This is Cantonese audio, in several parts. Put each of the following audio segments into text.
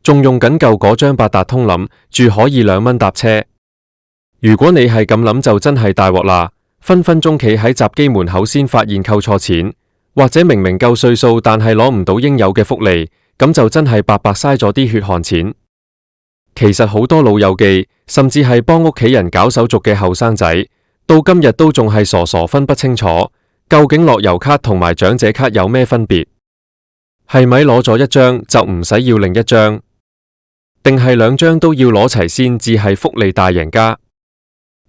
仲用緊舊嗰張八達通諗住可以2蚊搭車。如果你係咁諗就真係大鑊啦，分分鐘企喺閘機門口先發現扣錯錢，或者明明夠歲數但係攞唔到應有嘅福利，咁就真係白白嘥咗啲血汗錢。其實好多老友記，甚至係幫屋企人搞手續嘅後生仔，到今日都仲係傻傻分不清楚，究竟樂悠卡同埋長者卡有咩分別？係咪攞咗一張就唔使要另一張？定係2張都要攞齊先至係福利大贏家？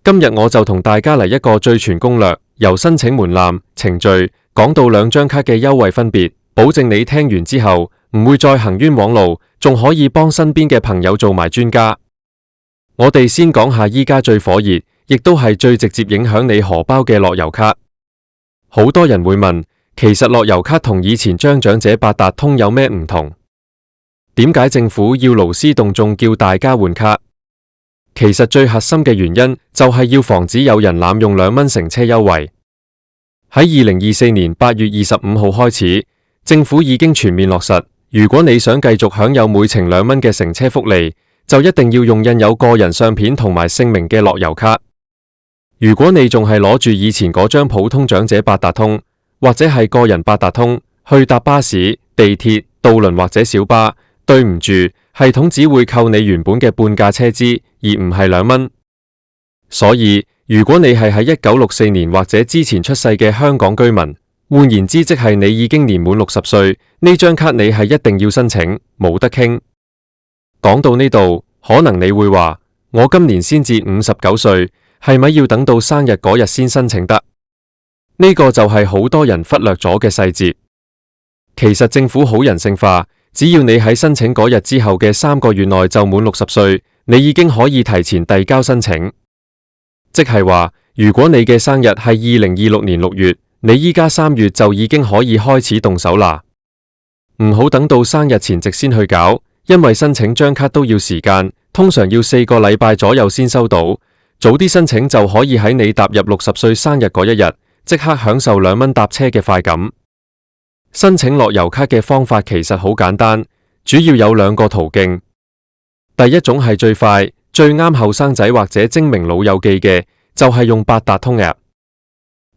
今日我就同大家嚟一個最全攻略，由申請門檻、程序講到2張卡嘅優惠分別，保證你聽完之後唔會再行冤枉路，仲可以幫身邊嘅朋友做埋專家。我哋先講下依家最火熱，亦都係最直接影響你荷包嘅樂悠卡。好多人會問，其實樂悠卡同以前張長者八達通有咩唔同？點解政府要勞師動眾叫大家換卡？其實最核心嘅原因就係要防止有人濫用2蚊乘車優惠。喺2024年8月25號開始，政府已經全面落實，如果你想繼續享有每程2蚊嘅乘車福利，就一定要用印有個人相片同埋姓名嘅樂悠卡。如果你仲係攞住以前嗰張普通長者八達通，或者係個人八達通去搭巴士、地鐵、渡輪或者小巴，對唔住，系統只會扣你原本嘅半價車資，而唔係2蚊。所以，如果你係喺1964年或者之前出世嘅香港居民，換言之，即係你已經年滿60歲，呢張卡你係一定要申請，冇得傾。講到呢度，可能你會話，我今年先至59歲，係咪要等到生日嗰日先申請得？呢個就係好多人忽略咗嘅細節。其實政府好人性化，只要你喺申請嗰日之後嘅3個月內就滿60歲，你已經可以提前遞交申請。即係話，如果你嘅生日係2026年6月，你依家3月就已經可以開始動手啦。唔好等到生日前夕先去搞，因為申請張卡都要時間，通常要4個禮拜左右先收到。早啲申請就可以喺你踏入60歲生日嗰一日，即刻享受2蚊搭車嘅快感。申請樂悠卡嘅方法其實好簡單，主要有2個途徑。第一種係最快、最啱後生仔或者精明老友記嘅，就係用八達通 App。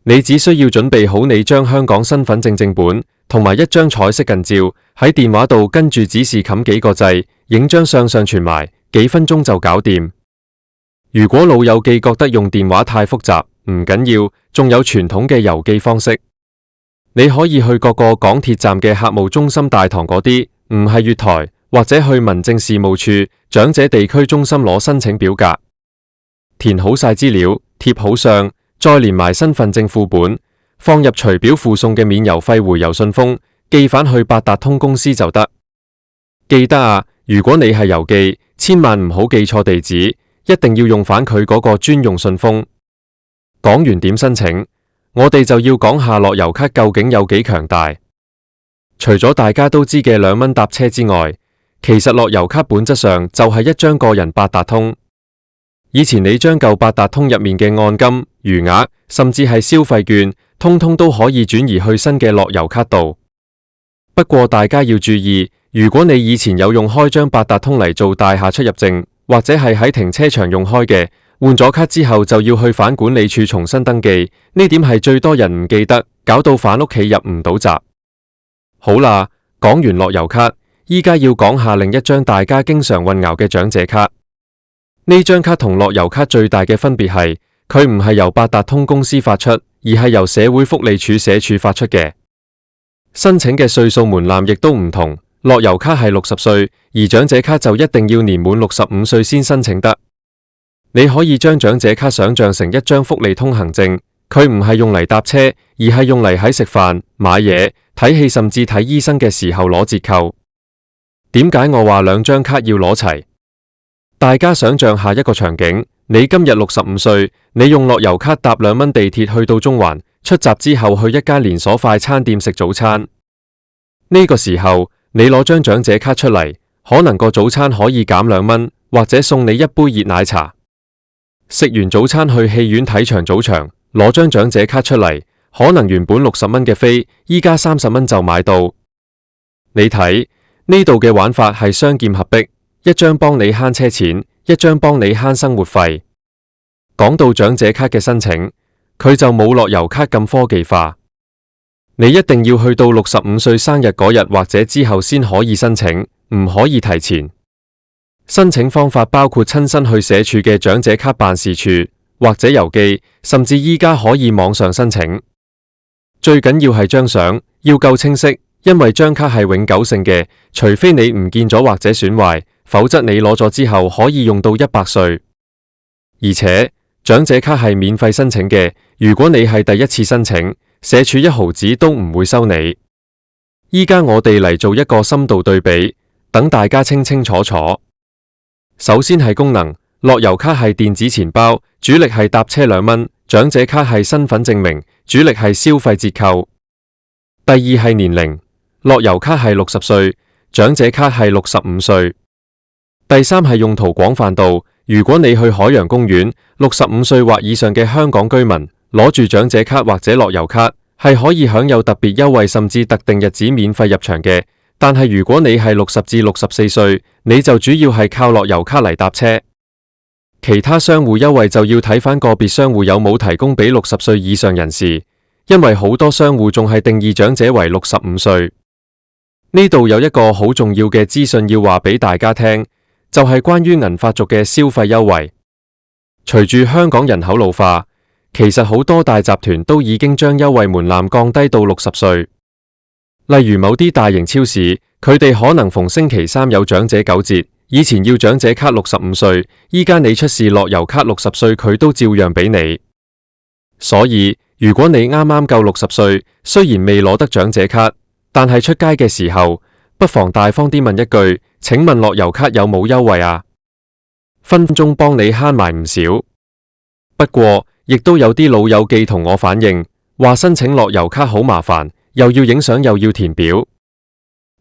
你只需要準備好你張香港身份證正本同埋1張彩色近照，喺電話度跟住指示冚幾個掣，影張相上傳埋，幾分鐘就搞掂。如果老友記覺得用電話太複雜，唔緊要，仲有傳統嘅郵寄方式。你可以去各個港鐵站嘅客務中心大堂嗰啲，唔係月台，或者去民政事務處長者地區中心攞申請表格，填好晒資料，貼好相，再連埋身份證副本，放入隨表附送嘅免郵費回郵信封，寄返去八達通公司就得。記得啊，如果你係郵寄，千萬唔好記錯地址，一定要用返佢嗰個專用信封。講完點申請，我哋就要講下樂悠卡究竟有幾強大。除咗大家都知嘅2蚊搭車之外，其實樂悠卡本質上就係一張個人八達通。以前你將舊八達通入面嘅按金、餘額，甚至係消費券，通通都可以轉移去新嘅樂悠卡度。不過大家要注意，如果你以前有用開張八達通嚟做大廈出入證，或者係喺停車場用開嘅，換咗卡之後就要去返管理處重新登記，呢點係最多人唔記得，搞到返屋企入唔到閘。好啦，講完樂悠卡，依家要講下另一張大家經常混淆嘅長者卡。呢張卡同樂悠卡最大嘅分別係，佢唔係由八達通公司發出，而係由社會福利署社署發出嘅。申請嘅歲數門檻亦都唔同，樂悠卡係60歲，而長者卡就一定要年滿65歲先申請得。你可以將長者卡想象成一張福利通行證，佢唔係用嚟搭車，而係用嚟喺食飯、買嘢、睇戲甚至睇醫生嘅時候攞折扣。點解我話2張卡要攞齊？大家想象下一個場景，你今日65歲，你用樂悠卡搭2蚊地鐵去到中環，出閘之後去一間連鎖快餐店食早餐。呢個時候，你攞張長者卡出嚟，可能個早餐可以減2蚊，或者送你一杯熱奶茶。食完早餐去戲院睇場早場，攞張長者卡出嚟，可能原本60蚊嘅飛，依家30蚊就買到。你睇呢度嘅玩法係雙劍合璧，一張幫你慳車錢，一張幫你慳生活費。講到長者卡嘅申請，佢就冇樂悠卡咁科技化，你一定要去到65歲生日嗰日或者之後先可以申請，唔可以提前。申請方法包括親身去社署嘅長者卡辦事處，或者郵寄，甚至依家可以網上申請。最緊要係張相要夠清晰，因為張卡係永久性嘅，除非你唔見咗或者損壞，否則你攞咗之後可以用到100歲。而且長者卡係免費申請嘅，如果你係第一次申請，社署1毫子都唔會收你。依家我哋嚟做一個深度對比，等大家清清楚楚。首先係功能，樂悠卡係電子錢包，主力係搭車2蚊；長者卡係身份證明，主力係消費折扣。第二係年齡，樂悠卡係60歲，長者卡係65歲。第三係用途廣泛度，如果你去海洋公園，65歲或以上嘅香港居民攞住長者卡或者樂悠卡，係可以享有特別優惠，甚至特定日子免費入場嘅。但係如果你係60至64歲，你就主要係靠樂悠卡嚟搭車。其他商戶優惠就要睇返個別商戶有冇提供俾60歲以上人士，因為好多商戶仲係定義長者為65歲。呢度有一個好重要嘅資訊要話俾大家聽，就係關於銀髮族嘅消費優惠。隨住香港人口老化，其實好多大集團都已經將優惠門檻降低到60歲。例如某啲大型超市，佢哋可能逢星期3有長者9折，以前要長者卡65歲，依家你出示樂悠卡60歲，佢都照樣俾你。所以如果你啱啱夠60歲，雖然未攞得長者卡，但係出街嘅時候，不妨大方啲問一句，請問樂悠卡有冇優惠啊？分分鐘幫你慳埋唔少。不過亦都有啲老友記同我反映，話申請樂悠卡好麻煩，又要影相又要填表。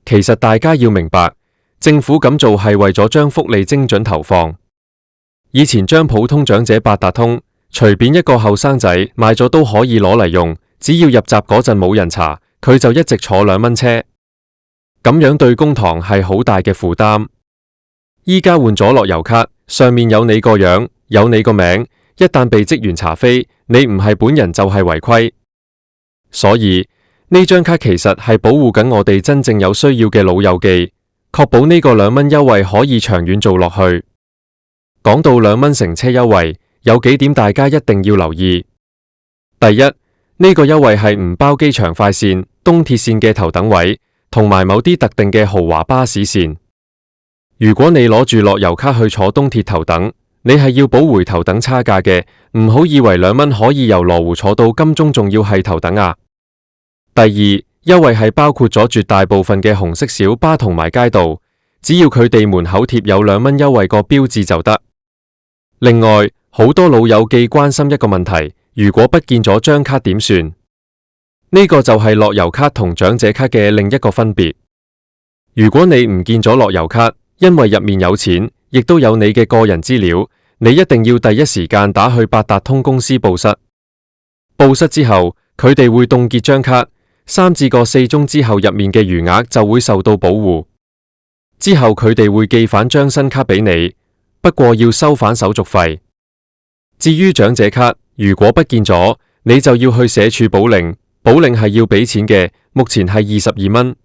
其實大家要明白，政府咁做係為咗將福利精準投放。以前將普通長者八達通，隨便一個後生仔買咗都可以攞嚟用，只要入閘嗰陣冇人查，佢就一直坐2蚊車。咁樣對公帑係好大嘅負擔。依家換咗樂悠卡，上面有你個樣，有你個名，一旦被職員查飛，你唔係本人就係違規。所以呢張卡其實係保護緊我哋真正有需要嘅老友記，確保呢個2蚊優惠可以長遠做落去。講到2蚊乘車優惠，有幾點大家一定要留意。第一，呢個優惠係唔包機場快線、東鐵線嘅頭等位，同埋某啲特定嘅豪華巴士線。如果你攞住樂悠卡去坐東鐵頭等，你係要補回頭等差價嘅，唔好以為2蚊可以由羅湖坐到金鐘，仲要係頭等啊。第二，優惠係包括咗絕大部分嘅紅色小巴同埋街道，只要佢哋門口貼有2蚊優惠個標誌就得。另外，好多老友記關心一個問題，如果不見咗張卡點算？呢個就係樂悠卡同長者卡嘅另一個分別。如果你唔見咗樂悠卡，因為入面有錢，亦都有你嘅個人資料，你一定要第一時間打去八達通公司報失。報失之後，佢哋會凍結張卡，3至4鐘之後入面嘅餘額就會受到保護。之後佢哋會寄返張新卡俾你，不過要收返手續費。至於長者卡，如果不見咗，你就要去社署補領，補領係要俾錢嘅，目前係22蚊。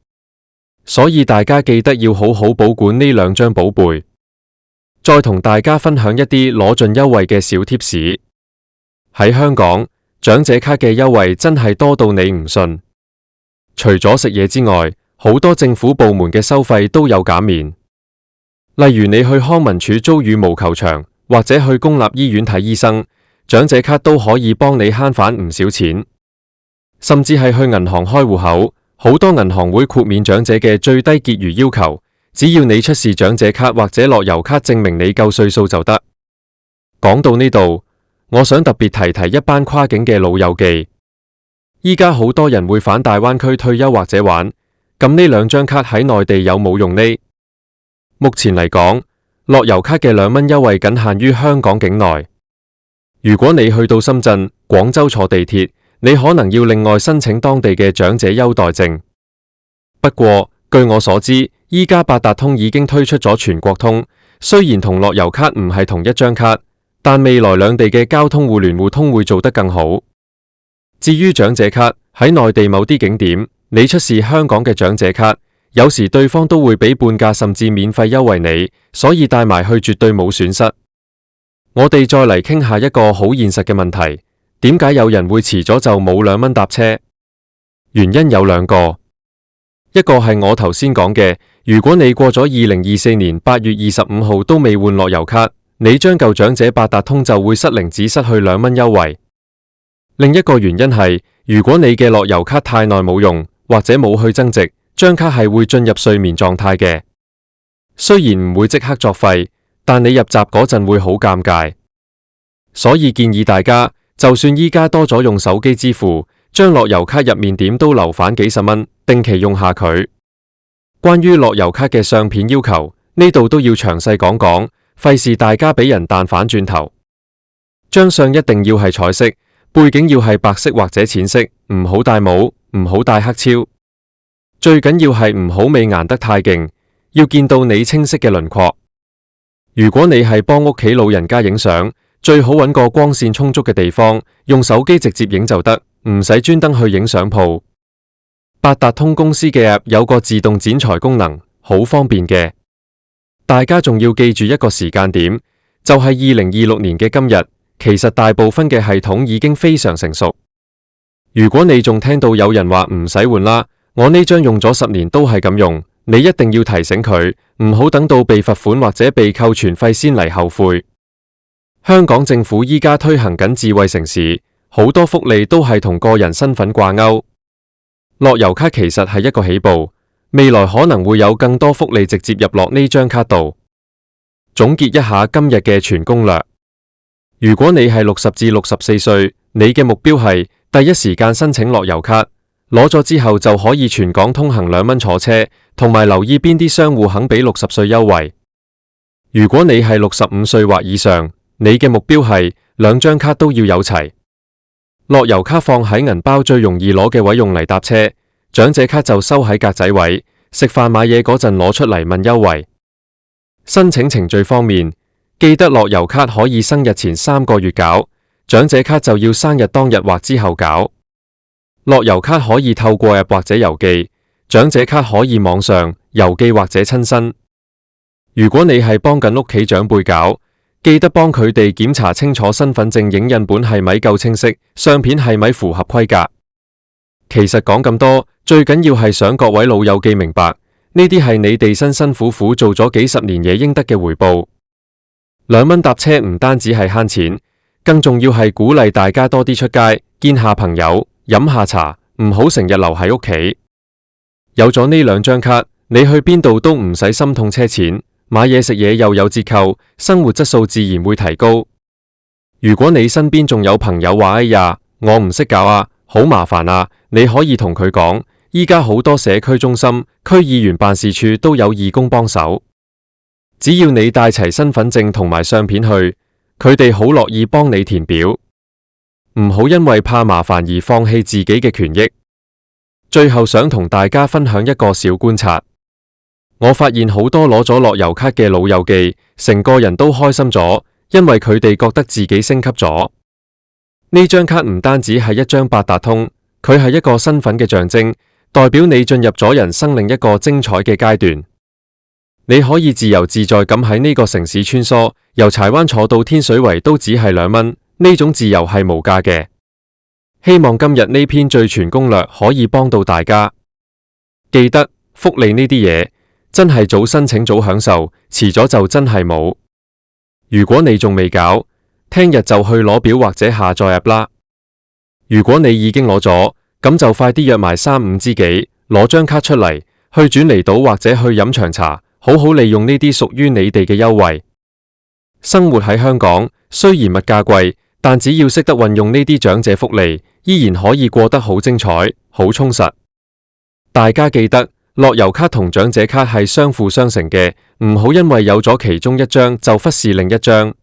所以大家記得要好好保管呢2張寶貝。再同大家分享一啲攞盡優惠嘅小貼士。喺香港，長者卡嘅優惠真係多到你唔信。除咗食嘢之外，好多政府部門嘅收費都有減免。例如你去康文署租羽毛球場，或者去公立醫院睇醫生，長者卡都可以幫你慳返唔少錢。甚至係去銀行開戶口，好多銀行會豁免長者嘅最低結餘要求，只要你出示長者卡或者樂悠卡證明你夠歲數就得。講到呢度，我想特別提提一班跨境嘅老友記。依家好多人會返大灣區退休或者玩，咁呢2張卡喺內地有冇用呢？目前嚟講，樂悠卡嘅2蚊優惠僅限於香港境內。如果你去到深圳、廣州坐地鐵，你可能要另外申請當地嘅長者優待證。不過據我所知，依家八達通已經推出咗全國通，雖然同樂悠卡唔係同一張卡，但未來兩地嘅交通互聯互通會做得更好。至於長者卡，喺內地某啲景點，你出示香港嘅長者卡，有時對方都會俾半價甚至免費優惠你，所以帶埋去絕對冇損失。我哋再嚟傾下一個好現實嘅問題，點解有人會遲咗就冇2蚊搭車？原因有兩個，一個係我頭先講嘅，如果你過咗2024年8月25號都未換樂悠卡，你將舊長者八達通就會失靈，只失去2蚊優惠。另一個原因係，如果你嘅樂悠卡太耐冇用，或者冇去增值，張卡係會進入睡眠狀態嘅。雖然唔會即刻作廢，但你入閘嗰陣會好尷尬。所以建議大家，就算依家多咗用手機支付，將樂悠卡入面點都留返幾十蚊，定期用下佢。關於樂悠卡嘅相片要求，呢度都要詳細講講，費事大家俾人彈返轉頭。張相一定要係彩色，背景要係白色或者淺色，唔好戴帽，唔好戴黑超。最緊要係唔好美顏得太勁，要見到你清晰嘅輪廓。如果你係幫屋企老人家影相，最好揾個光線充足嘅地方，用手機直接影就得，唔使專登去影相鋪。八達通公司嘅 App 有個自動剪裁功能，好方便嘅。大家仲要記住一個時間點，就係2026年嘅今日。其實大部分嘅系統已經非常成熟。如果你仲聽到有人話唔使換啦，我呢張用咗10年都係咁用，你一定要提醒佢，唔好等到被罰款或者被扣全費先嚟後悔。香港政府依家推行緊智慧城市，好多福利都係同個人身份掛鈎。樂悠卡其實係一個起步，未來可能會有更多福利直接入落呢張卡度。總結一下今日嘅全攻略。如果你係60至64歲，你嘅目標係第一時間申請樂悠卡，攞咗之後就可以全港通行2蚊坐車，同埋留意邊啲商戶肯俾60歲優惠。如果你係65歲或以上，你嘅目標係2張卡都要有齊。樂悠卡放喺銀包最容易攞嘅位用嚟搭車，長者卡就收喺格仔位，食飯買嘢嗰陣攞出嚟問優惠。申請程序方面，記得樂悠卡可以生日前3個月搞，長者卡就要生日當日或之後搞。樂悠卡可以透過 App 或者郵寄，長者卡可以網上、郵寄或者親身。如果你係幫緊屋企長輩搞，記得幫佢哋檢查清楚身份證影印本係咪夠清晰，相片係咪符合規格。其實講咁多，最緊要係想各位老友記明白，呢啲係你哋辛辛苦苦做咗幾十年嘢應得嘅回報。2蚊搭車唔單止係慳錢，更重要係鼓勵大家多啲出街，見下朋友，飲下茶，唔好成日留喺屋企。有咗呢2張卡，你去邊度都唔使心痛車錢，買嘢食嘢又有折扣，生活質素自然會提高。如果你身邊仲有朋友話哎呀，我唔識搞啊，好麻煩啊，你可以同佢講，依家好多社區中心、區議員辦事處都有義工幫手。只要你帶齊身份證同埋相片去，佢哋好樂意幫你填表。唔好因為怕麻煩而放棄自己嘅權益。最後想同大家分享一個小觀察，我發現好多攞咗樂悠卡嘅老友記，成個人都開心咗，因為佢哋覺得自己升級咗。呢張卡唔單止係一張八達通，佢係一個身份嘅象徵，代表你進入咗人生另一個精彩嘅階段。你可以自由自在咁喺呢個城市穿梭，由柴灣坐到天水圍都只係2蚊，呢種自由係無價嘅。希望今日呢篇最全攻略可以幫到大家。記得福利呢啲嘢真係早申請早享受，遲咗就真係冇。如果你仲未搞，聽日就去攞表或者下載 App 啦。如果你已經攞咗，咁就快啲約埋3、5知己，攞張卡出嚟，去轉離島或者去飲長茶，好好利用呢啲屬於你哋嘅優惠。生活喺香港，雖然物價貴，但只要識得運用呢啲長者福利，依然可以過得好精彩、好充實。大家記得，樂悠卡同長者卡係相輔相成嘅，唔好因為有咗其中一張就忽視另一張。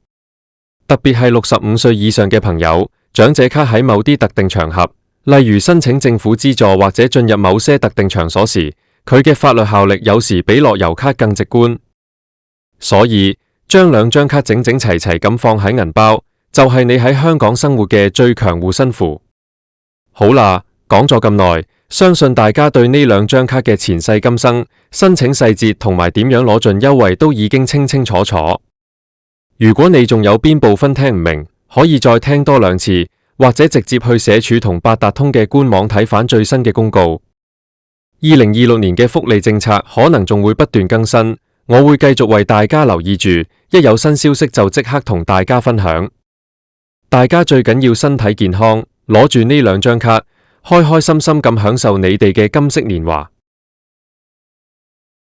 特別係65歲以上嘅朋友，長者卡喺某啲特定場合，例如申請政府資助或者進入某些特定場所時，佢嘅法律效力有時比樂悠卡更直觀。所以將兩張卡整整齊齊咁放喺銀包，就係你喺香港生活嘅最強護身符。好啦，講咗咁耐，相信大家對呢兩張卡嘅前世今生、申請細節同埋點樣攞盡優惠都已經清清楚楚。如果你仲有邊部分聽唔明，可以再聽多2次，或者直接去社署同八達通嘅官網睇返最新嘅公告。2026年嘅福利政策可能仲會不斷更新，我會繼續為大家留意住，一有新消息就即刻同大家分享。大家最緊要身體健康，攞住呢兩張卡，開開心心咁享受你哋嘅金色年華。